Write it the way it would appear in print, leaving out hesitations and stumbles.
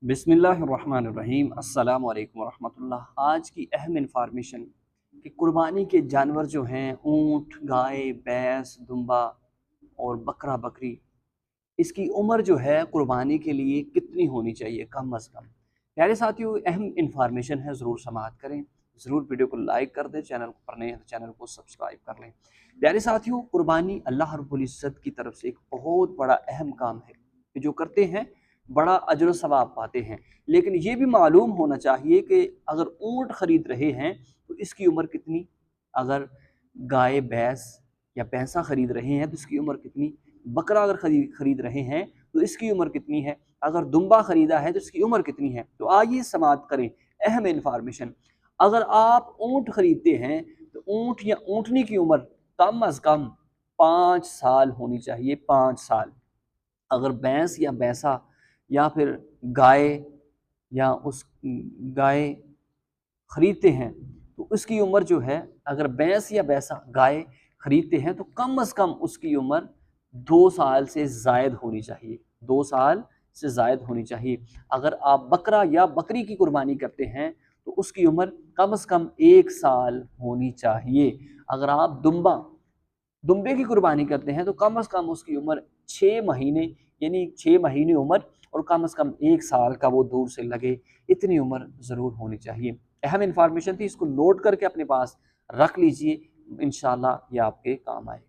बिस्मिल्लाहिर्रहमानिर्रहीम अस्सलाम वालेकुम वरहमतुल्लाह। आज की अहम इंफॉर्मेशन कि कुर्बानी के जानवर जो हैं ऊँट, गाय, भैंस, दुम्बा और बकरा बकरी, इसकी उम्र जो है कुर्बानी के लिए कितनी होनी चाहिए कम अज़ कम। प्यारे साथियों, अहम इंफॉर्मेशन है, ज़रूर समाअत करें, ज़रूर वीडियो को लाइक कर दें, चैनल पर नए हैं तो चैनल को सब्सक्राइब कर लें। प्यारे साथियों, कुर्बानी अल्लाह रब्बुल इज़्ज़त की तरफ से एक बहुत बड़ा अहम काम है कि जो करते हैं बड़ा अजर सवाब पाते हैं। लेकिन ये भी मालूम होना चाहिए कि अगर ऊँट ख़रीद रहे हैं तो इसकी उम्र कितनी, अगर गाय भैंस या भैंसा ख़रीद रहे हैं तो इसकी उम्र कितनी, बकरा अगर खरीद रहे हैं तो इसकी उम्र कितनी है, अगर दुम्बा ख़रीदा है तो इसकी उम्र कितनी है। तो आइए समाअत करें अहम इन्फॉर्मेशन। अगर आप ऊँट ख़रीदते हैं तो ऊँट या ऊँटनी की उम्र कम अज़ कम 5 साल होनी चाहिए, 5 साल। अगर भैंस या भैंसा या फिर गाय या उस गाय खरीदते हैं तो उसकी उम्र जो है, अगर भैंस या भैंसा गाय खरीदते हैं तो कम से कम उसकी उम्र 2 साल से ज़ायद होनी चाहिए, 2 साल से ज़ायद होनी चाहिए। अगर आप बकरा या बकरी की कुर्बानी करते हैं तो उसकी उम्र कम से कम 1 साल होनी चाहिए। अगर आप दुम्बे की कुर्बानी करते हैं तो कम से कम उसकी उम्र 6 महीने, यानी 6 महीने उम्र और कम से कम 1 साल का वो दूर से लगे, इतनी उम्र ज़रूर होनी चाहिए। अहम इन्फॉर्मेशन थी, इसको नोट करके अपने पास रख लीजिए, इंशाअल्लाह ये आपके काम आएगी।